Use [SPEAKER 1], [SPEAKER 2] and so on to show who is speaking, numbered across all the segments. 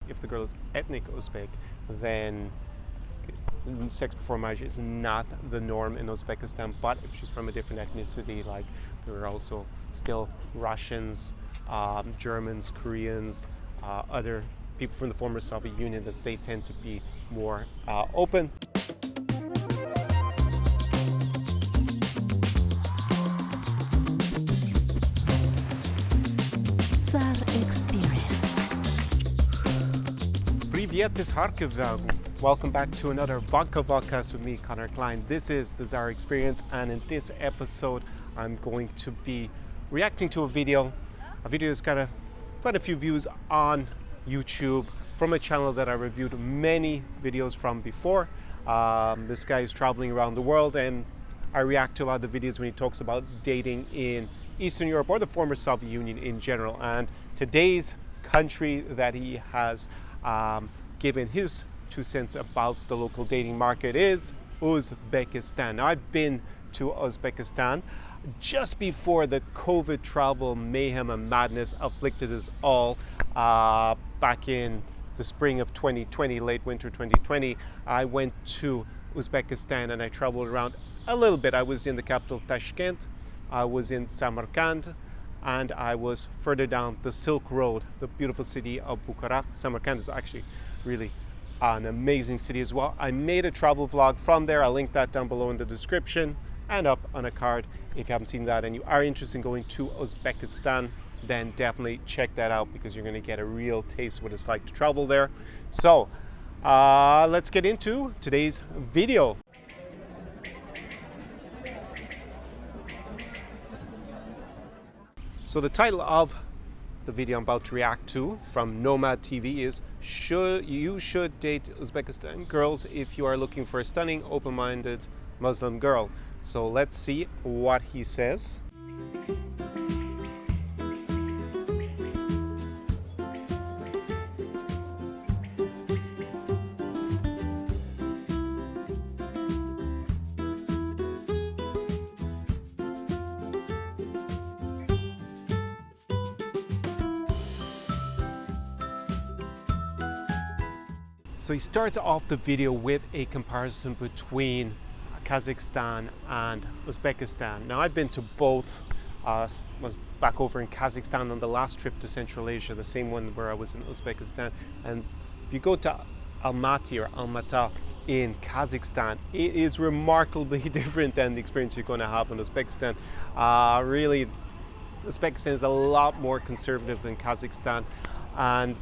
[SPEAKER 1] if the girl is ethnic Uzbek, then sex before marriage is not the norm in Uzbekistan. But if she's from a different ethnicity, like there are also still Russians, Germans, Koreans, other people from the former Soviet Union, that they tend to be more open.
[SPEAKER 2] Czar Experience.
[SPEAKER 1] Привет из Харkova. Welcome back to another Vodka Vodcast with me, Connor Klein. This is the Czar Experience, and in this episode, I'm going to be reacting to a video that's got quite a few views on YouTube from a channel that I reviewed many videos from before. This guy is traveling around the world, and I react to a lot of the videos when he talks about dating in Eastern Europe or the former Soviet Union in general. And today's country that he has given his 2 cents about the local dating market is Uzbekistan. Now, I've been to Uzbekistan just before the COVID travel mayhem and madness afflicted us all back in the spring of 2020, late winter 2020. I went to Uzbekistan and I traveled around a little bit. I was in the capital Tashkent, I was in Samarkand, and I was further down the Silk Road, the beautiful city of Bukhara. Samarkand is actually really an amazing city as well. I made a travel vlog from there. I'll link that down below in the description and up on a card. If you haven't seen that and you are interested in going to Uzbekistan, then definitely check that out, because you're going to get a real taste of what it's like to travel there. So let's get into today's video. So the title of the video I'm about to react to from Nomad TV is You Should Date Uzbekistan Girls If You Are Looking for a Stunning, Open-Minded Muslim Girl. So let's see what he says. So he starts off the video with a comparison between Kazakhstan and Uzbekistan. Now, I've been to both. Was back over in Kazakhstan on the last trip to Central Asia, the same one where I was in Uzbekistan. And if you go to Almaty or Almaty in Kazakhstan, it is remarkably different than the experience you're going to have in Uzbekistan. Really, Uzbekistan is a lot more conservative than Kazakhstan, and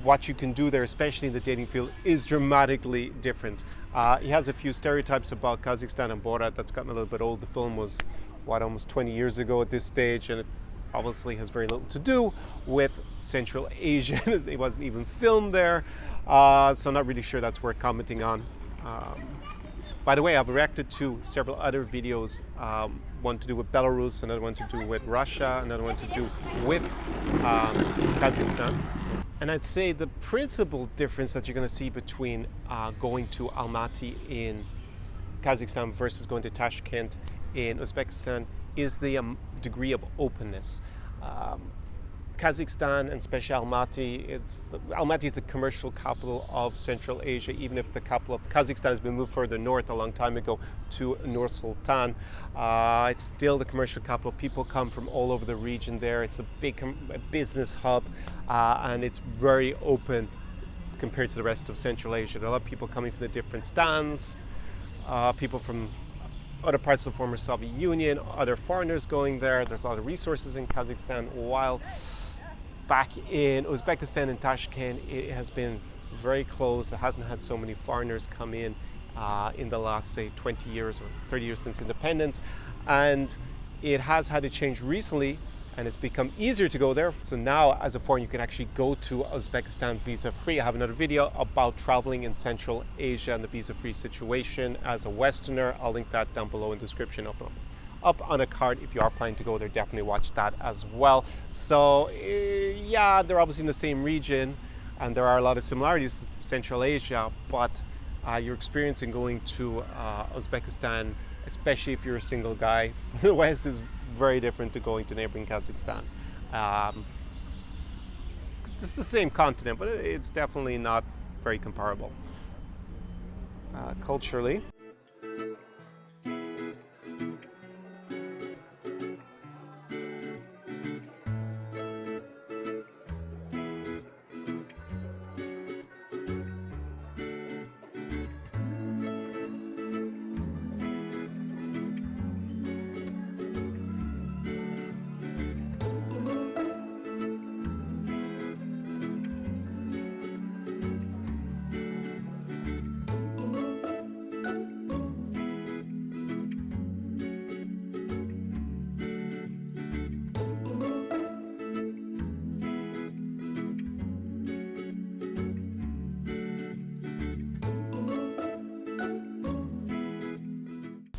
[SPEAKER 1] what you can do there, especially in the dating field, is dramatically different. He has a few stereotypes about Kazakhstan and Borat that's gotten a little bit old. The film was, almost 20 years ago at this stage, and it obviously has very little to do with Central Asia. It wasn't even filmed there, so I'm not really sure that's worth commenting on. By the way, I've reacted to several other videos, one to do with Belarus, another one to do with Russia, another one to do with Kazakhstan. And I'd say the principal difference that you're going to see between going to Almaty in Kazakhstan versus going to Tashkent in Uzbekistan is the degree of openness. Kazakhstan, and especially Almaty, Almaty is the commercial capital of Central Asia, even if the capital of Kazakhstan has been moved further north a long time ago to Nur Sultan. It's still the commercial capital. People come from all over the region there. It's a big business hub, and it's very open compared to the rest of Central Asia. There are a lot of people coming from the different stands, people from other parts of the former Soviet Union, other foreigners going there. There's a lot of resources in Kazakhstan, while back in Uzbekistan and Tashkent, it has been very closed. It hasn't had so many foreigners come in the last, say, 20 years or 30 years since independence. And it has had a change recently, and it's become easier to go there. So now, as a foreigner, you can actually go to Uzbekistan visa-free. I have another video about traveling in Central Asia and the visa-free situation as a Westerner. I'll link that down below in the description up on a card. If you are planning to go there, definitely watch that as well. So yeah, they're obviously in the same region, and there are a lot of similarities to Central Asia, but your experience in going to Uzbekistan, especially if you're a single guy from the West, is very different to going to neighboring Kazakhstan. it's the same continent, but it's definitely not very comparable culturally.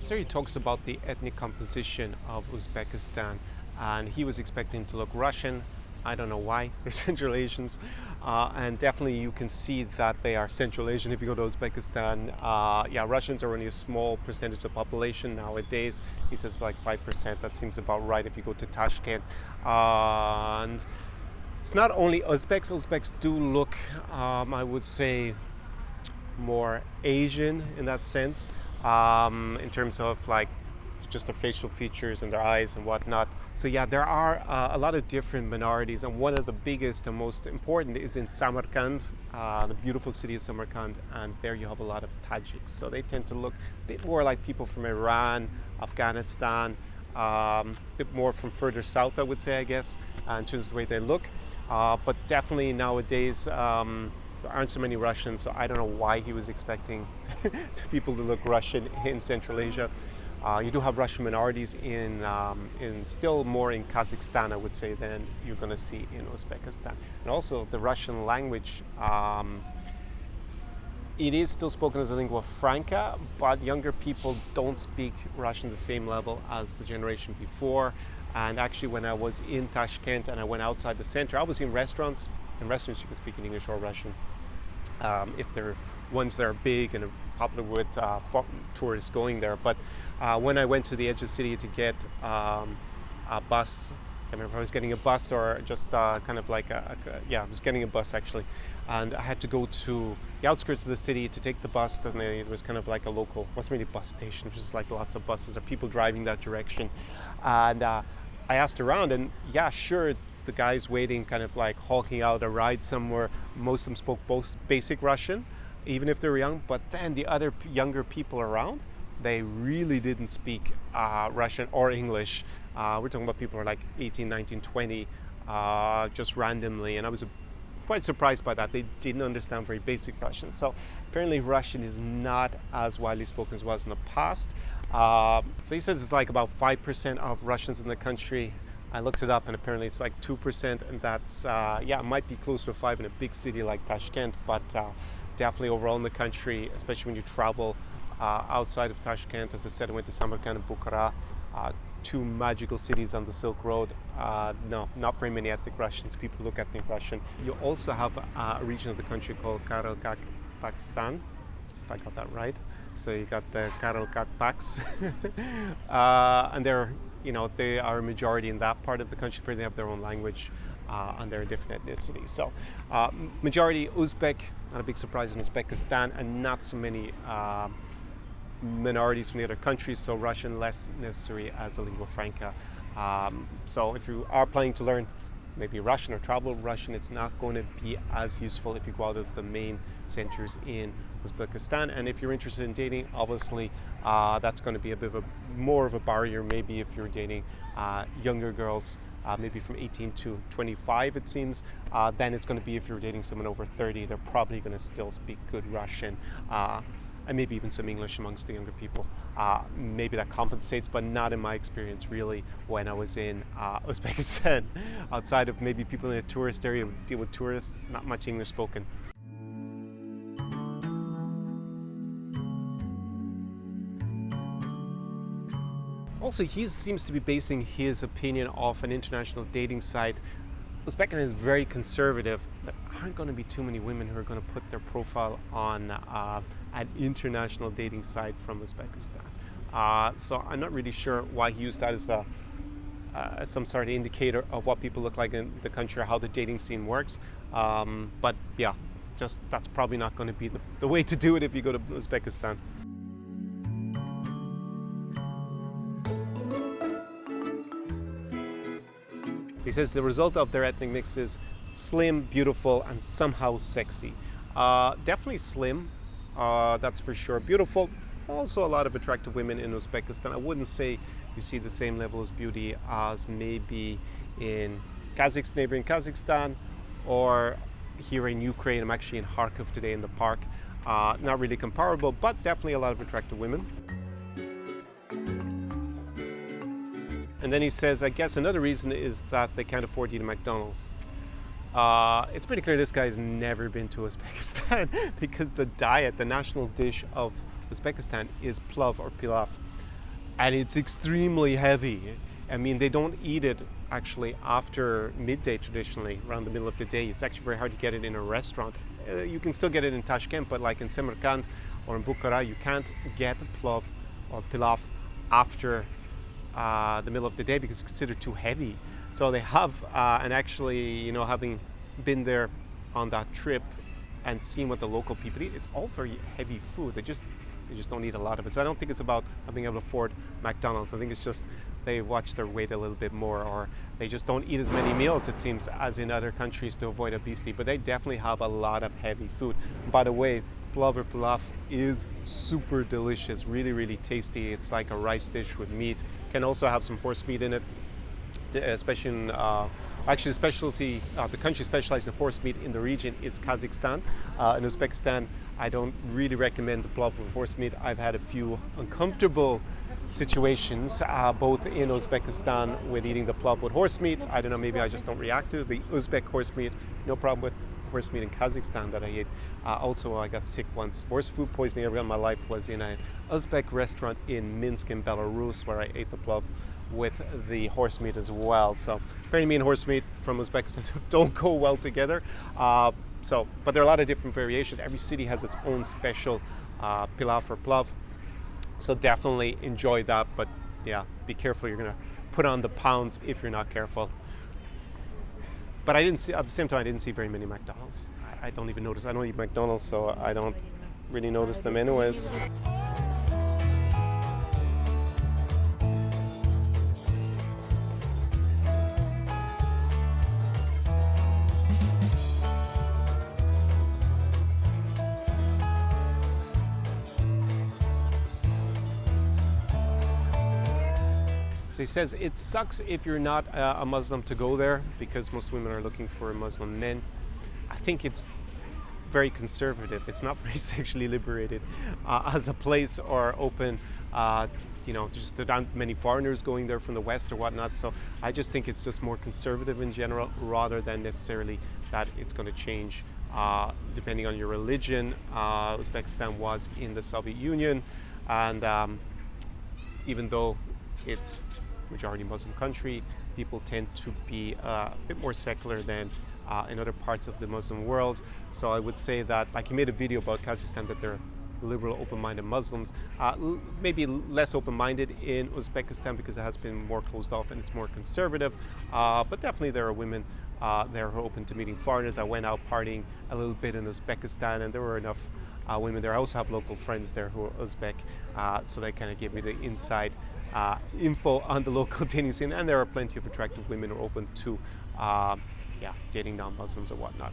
[SPEAKER 1] So he talks about the ethnic composition of Uzbekistan, and he was expecting to look Russian. I don't know why. They're Central Asians, and definitely you can see that they are Central Asian if you go to Uzbekistan. Yeah, Russians are only a small percentage of the population nowadays. He says like 5%. That seems about right if you go to Tashkent. And it's not only Uzbeks. Uzbeks do look, I would say, more Asian in that sense, in terms of like just their facial features and their eyes and whatnot. So yeah, there are a lot of different minorities, and one of the biggest and most important is in Samarkand, the beautiful city of Samarkand, and there you have a lot of Tajiks. So they tend to look a bit more like people from Iran, Afghanistan, a bit more from further south, I would say, I guess, in terms of the way they look. But definitely nowadays, there aren't so many Russians, so I don't know why he was expecting people to look Russian in Central Asia. You do have Russian minorities in still more in Kazakhstan, I would say, than you're going to see in Uzbekistan. And also the Russian language, it is still spoken as a lingua franca, but younger people don't speak Russian the same level as the generation before. And actually, when I was in Tashkent and I went outside the center, I was in restaurants. In restaurants, you can speak in English or Russian. If they're ones that are big and popular with tourists going there. But when I went to the edge of the city to get a bus, I remember if I was getting a bus or just kind of like I was getting a bus actually. And I had to go to the outskirts of the city to take the bus. Then it was kind of like a local, wasn't really a bus station, it was just like lots of buses or people driving that direction. And I asked around, and yeah, sure, the guys waiting kind of like hawking out a ride somewhere, most of them spoke both basic Russian, even if they were young, but then the other younger people around, they really didn't speak Russian or English. We're talking about people who are like 18, 19, 20, just randomly, and I was quite surprised by that. They didn't understand very basic Russian. So apparently Russian is not as widely spoken as it was in the past. So he says it's like about 5% of Russians in the country. I looked it up, and apparently it's like 2%, and that's, it might be close to 5 in a big city like Tashkent, but definitely overall in the country, especially when you travel outside of Tashkent. As I said, I went to Samarkand and Bukhara, two magical cities on the Silk Road. No, not very many ethnic Russians. People look ethnic Russian. You also have a region of the country called Karakalpakstan, if I got that right. So you got the Karakalpaks, and they are a majority in that part of the country. They have their own language, and they're a different ethnicity. So majority Uzbek, not a big surprise in Uzbekistan, and not so many minorities from the other countries, so Russian less necessary as a lingua franca. So if you are planning to learn maybe Russian or travel Russian, it's not going to be as useful if you go out of the main centers in Uzbekistan. And if you're interested in dating, obviously that's going to be a bit of more of a barrier, maybe if you're dating younger girls, maybe from 18 to 25 it seems. Then it's going to be if you're dating someone over 30, they're probably going to still speak good Russian. And maybe even some English amongst the younger people. Maybe that compensates, but not in my experience really when I was in Uzbekistan. Outside of maybe people in a tourist area who deal with tourists, not much English spoken. Also, he seems to be basing his opinion off an international dating site. Uzbekistan is very conservative. There aren't going to be too many women who are going to put their profile on an international dating site from Uzbekistan. So I'm not really sure why he used that as some sort of indicator of what people look like in the country or how the dating scene works. But yeah, just that's probably not going to be the way to do it if you go to Uzbekistan. He says the result of their ethnic mix is slim, beautiful, and somehow sexy. Definitely slim, that's for sure. Beautiful, also a lot of attractive women in Uzbekistan. I wouldn't say you see the same level of beauty as maybe in neighboring Kazakhstan, or here in Ukraine. I'm actually in Kharkiv today in the park. Not really comparable, but definitely a lot of attractive women. And then he says, I guess another reason is that they can't afford to eat at McDonald's. It's pretty clear this guy's never been to Uzbekistan because the diet, the national dish of Uzbekistan is plov or pilaf. And it's extremely heavy. I mean, they don't eat it actually after midday traditionally, around the middle of the day. It's actually very hard to get it in a restaurant. You can still get it in Tashkent, but like in Samarkand or in Bukhara, you can't get plov or pilaf after the middle of the day because it's considered too heavy. So they have, and actually, you know, having been there on that trip and seeing what the local people eat, it's all very heavy food. They just don't eat a lot of it. So I don't think it's about not being able to afford McDonald's. I think it's just they watch their weight a little bit more, or they just don't eat as many meals, it seems, as in other countries to avoid obesity. But they definitely have a lot of heavy food. By the way, plov or pilaf is super delicious, really, really tasty. It's like a rice dish with meat. Can also have some horse meat in it, especially in, actually the specialty, the country specialized in horse meat in the region is Kazakhstan. In Uzbekistan, I don't really recommend the plov with horse meat. I've had a few uncomfortable situations, both in Uzbekistan with eating the plov with horse meat. I don't know, maybe I just don't react to the Uzbek horse meat. No problem with horse meat in Kazakhstan that I ate. Also, I got sick once. Worst food poisoning I ever got in my life was in an Uzbek restaurant in Minsk in Belarus, where I ate the plov with the horse meat as well. So apparently me and horse meat from Uzbekistan don't go well together. But there are a lot of different variations. Every city has its own special pilaf or plov. So definitely enjoy that, but yeah, be careful. You're gonna put on the pounds if you're not careful. But I didn't see, at the same time, I didn't see very many McDonald's. I don't even notice. I don't eat McDonald's, so I don't really notice them anyways. So he says it sucks if you're not a Muslim to go there because most women are looking for Muslim men. I think it's very conservative. It's not very sexually liberated as a place or open. You know, just there aren't many foreigners going there from the West or whatnot. So I just think it's just more conservative in general rather than necessarily that it's going to change depending on your religion. Uzbekistan was in the Soviet Union, and even though it's majority Muslim country, people tend to be a bit more secular than in other parts of the Muslim world. So I would say that, like he made a video about Kazakhstan, that they're liberal, open-minded Muslims, maybe less open-minded in Uzbekistan because it has been more closed off and it's more conservative, but definitely there are women there who are open to meeting foreigners. I went out partying a little bit in Uzbekistan and there were enough women there. I also have local friends there who are Uzbek, so they kind of gave me the inside info on the local dating scene, and there are plenty of attractive women who are open to dating non-Muslims or whatnot.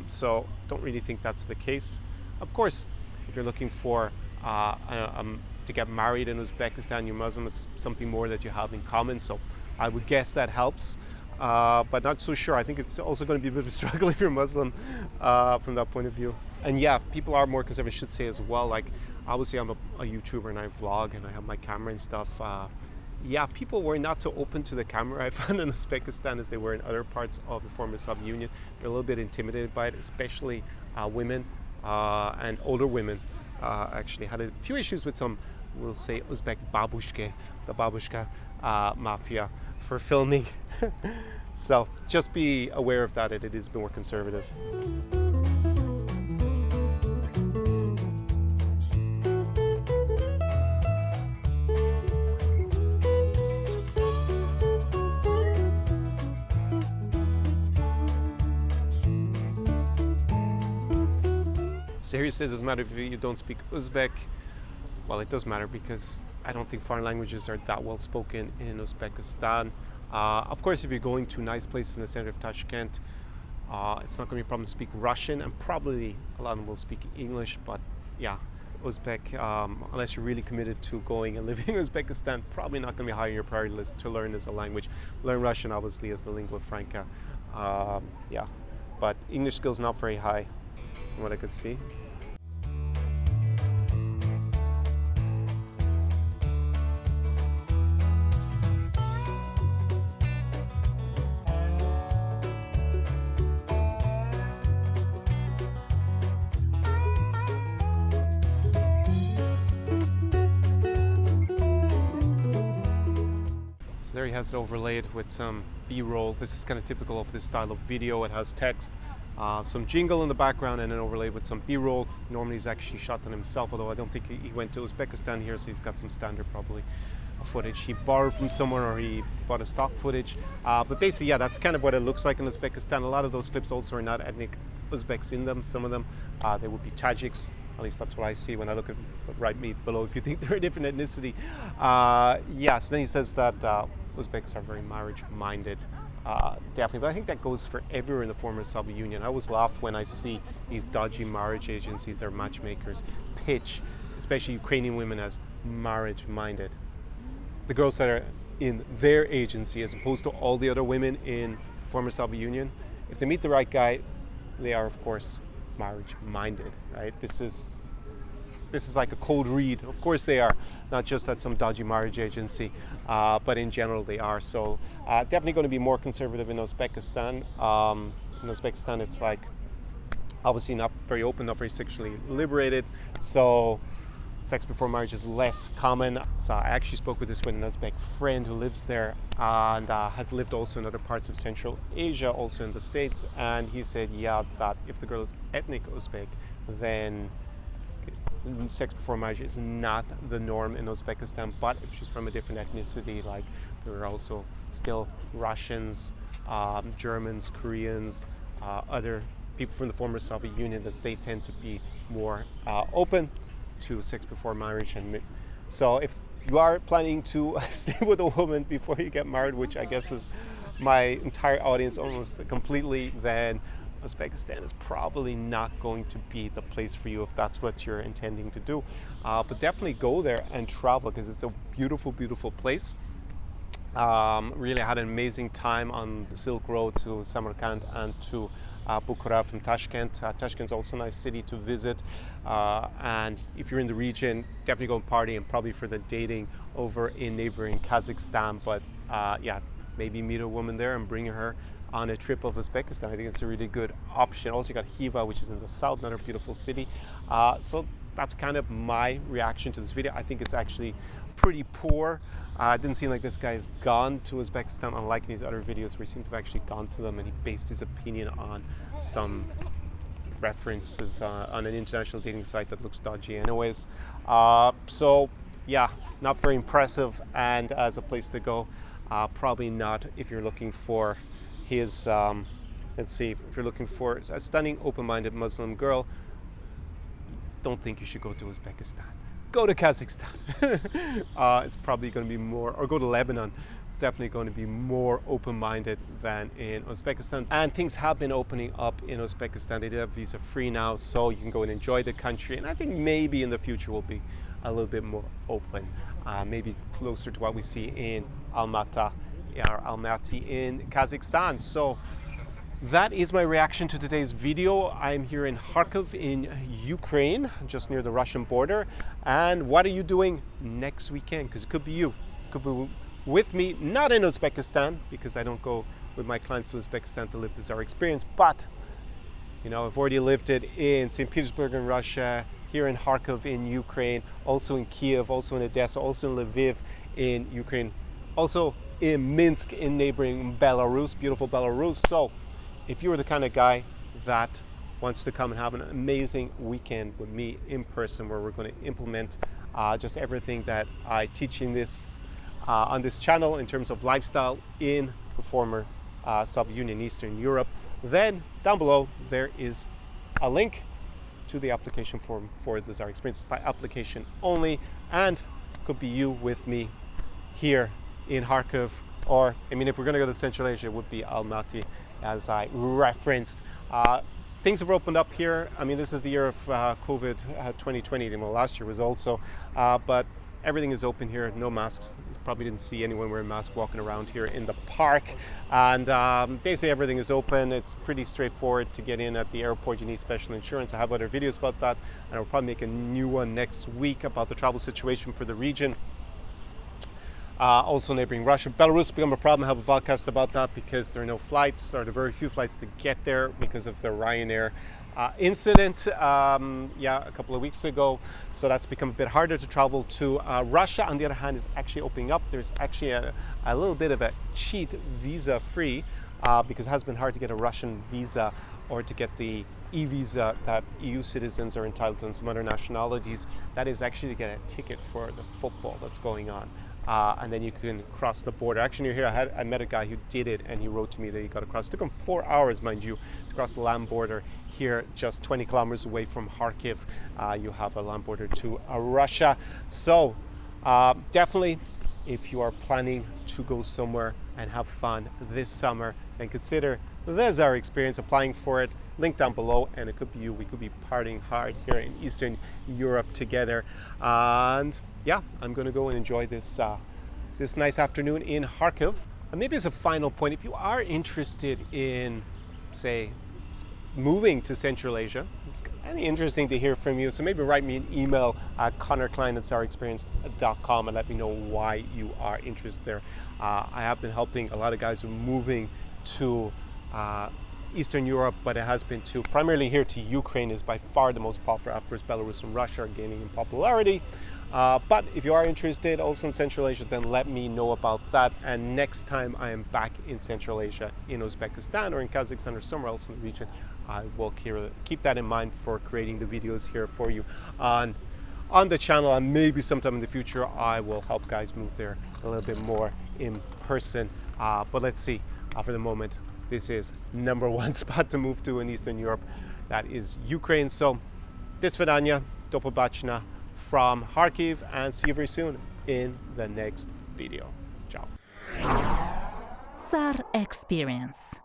[SPEAKER 1] So don't really think that's the case. Of course, if you're looking for to get married in Uzbekistan, you're Muslim, it's something more that you have in common, so I would guess that helps, but not so sure. I think it's also going to be a bit of a struggle if you're Muslim from that point of view. And yeah, people are more conservative, I should say as well. Like, obviously I'm a YouTuber and I vlog and I have my camera and stuff. Yeah, people were not so open to the camera, I found, in Uzbekistan as they were in other parts of the former Soviet Union. They're a little bit intimidated by it, especially women and older women. Actually had a few issues with some, we'll say, Uzbek babushke, the babushka mafia, for filming. So just be aware of that, it is more conservative. So here it says, it doesn't matter if you don't speak Uzbek. Well, it does matter because I don't think foreign languages are that well spoken in Uzbekistan. Of course, if you're going to nice places in the center of Tashkent, it's not going to be a problem to speak Russian, and probably a lot of them will speak English. But yeah, Uzbek, unless you're really committed to going and living in Uzbekistan, probably not going to be high on your priority list to learn as a language. Learn Russian, obviously, as the lingua franca. Yeah, but English skills not very high, from what I could see. So there he has it overlaid with some B-roll. This is kind of typical of this style of video. It has text, some jingle in the background, and then overlaid with some B-roll. Normally he's actually shot on himself, although I don't think he went to Uzbekistan here, so he's got some standard probably footage he borrowed from somewhere, or he bought a stock footage. But basically, yeah, that's kind of what it looks like in Uzbekistan. A lot of those clips also are not ethnic Uzbeks in them. Some of them, they would be Tajiks. At least that's what I see when I look at right me below if you think they're a different ethnicity. Yes, then he says that Uzbeks are very marriage-minded, definitely. But I think that goes for everywhere in the former Soviet Union. I always laugh when I see these dodgy marriage agencies or matchmakers pitch, especially Ukrainian women, as marriage-minded. The girls that are in their agency, as opposed to all the other women in the former Soviet Union, if they meet the right guy, they are, of course, marriage-minded, right? This is like a cold read. Of course they are, not just at some dodgy marriage agency, but in general they are. So definitely going to be more conservative in Uzbekistan. In Uzbekistan it's like obviously not very open, not very sexually liberated. So sex before marriage is less common. So I actually spoke with this one Uzbek friend who lives there and has lived also in other parts of Central Asia, also in the States. And he said, yeah, that if the girl is ethnic Uzbek, then sex before marriage is not the norm in Uzbekistan. But if she's from a different ethnicity, like there are also still Russians, Germans, Koreans, other people from the former Soviet Union, that they tend to be more open to sex before marriage. And so if you are planning to stay with a woman before you get married, which I guess is my entire audience almost completely, then Uzbekistan is probably not going to be the place for you if that's what you're intending to do. But definitely go there and travel, because it's a beautiful, beautiful place. Really had an amazing time on the Silk Road to Samarkand and to Bukhara from Tashkent. Tashkent's also a nice city to visit. And if you're in the region, definitely go and party, and probably for the dating over in neighboring Kazakhstan. But yeah, maybe meet a woman there and bring her on a trip of Uzbekistan. I think it's a really good option. Also, you got Khiva, which is in the south, another beautiful city. So that's kind of my reaction to this video. I think it's actually pretty poor. It didn't seem like this guy's gone to Uzbekistan, unlike in his other videos where he seemed to have actually gone to them and he based his opinion on some references on an international dating site that looks dodgy anyways. So yeah, not very impressive, and as a place to go, probably not if you're looking for his, let's see, if you're looking for a stunning, open-minded Muslim girl, don't think you should go to Uzbekistan. Go to Kazakhstan. It's probably going to be more, or go to Lebanon. It's definitely going to be more open-minded than in Uzbekistan. And things have been opening up in Uzbekistan. They do have visa-free now, so you can go and enjoy the country. And I think maybe in the future will be a little bit more open, maybe closer to what we see in Almaty in Kazakhstan. So that is my reaction to today's video. I'm here in Kharkiv in Ukraine, just near the Russian border. And what are you doing next weekend? Because it could be you. It could be with me, not in Uzbekistan, because I don't go with my clients to Uzbekistan to live the Czar experience. But, you know, I've already lived it in St. Petersburg in Russia, here in Kharkiv in Ukraine, also in Kiev, also in Odessa, also in Lviv in Ukraine, also in Minsk in neighboring Belarus, beautiful Belarus. So if you're the kind of guy that wants to come and have an amazing weekend with me in person, where we're going to implement just everything that I teach in this on this channel in terms of lifestyle in the former Soviet Union, Eastern Europe, then down below there is a link. to the application form for the Czar Experience by application only, and could be you with me here in Kharkiv, or I mean, if we're going to go to Central Asia, it would be Almaty, as I referenced. Things have opened up here. I mean, this is the year of COVID 2020. Well, last year was also, but everything is open here. No masks. You probably didn't see anyone wearing masks walking around here in the park. And basically everything is open. It's pretty straightforward to get in at the airport. You need special insurance. I have other videos about that, and I'll probably make a new one next week about the travel situation for the region. Also neighboring Russia. Belarus become a problem. I have a podcast about that because there are no flights, or there are very few flights to get there because of the Ryanair incident a couple of weeks ago. So that's become a bit harder to travel to. Russia, on the other hand, is actually opening up. There's actually a little bit of a cheat visa free because it has been hard to get a Russian visa or to get the e-visa that EU citizens are entitled to and some other nationalities. That is actually to get a ticket for the football that's going on. And then you can cross the border. Actually, near here, I met a guy who did it, and he wrote to me that he got across. It took him 4 hours, mind you, to cross the land border here, just 20 kilometers away from Kharkiv. You have a land border to Russia. So definitely, if you are planning to go somewhere and have fun this summer, then consider the Czar Experience, applying for it. Link down below, and it could be you. We could be partying hard here in Eastern Europe together. And yeah, I'm going to go and enjoy this this nice afternoon in Kharkiv. And maybe as a final point, if you are interested in, say, moving to Central Asia, it's kind of interesting to hear from you. So maybe write me an email at connorklein@czarexperience.com and let me know why you are interested there. I have been helping a lot of guys who are moving to Eastern Europe, but it has been to primarily here to Ukraine is by far the most popular. Of course, Belarus and Russia are gaining in popularity. But if you are interested also in Central Asia, then let me know about that. And next time I am back in Central Asia, in Uzbekistan or in Kazakhstan or somewhere else in the region, I will keep that in mind for creating the videos here for you on the channel. And maybe sometime in the future, I will help guys move there a little bit more in person. But let's see. For the moment, this is number one spot to move to in Eastern Europe. That is Ukraine. So, do svidaniya, do pobachna from Kharkiv, and see you very soon in the next video. Ciao.
[SPEAKER 2] Czar Experience.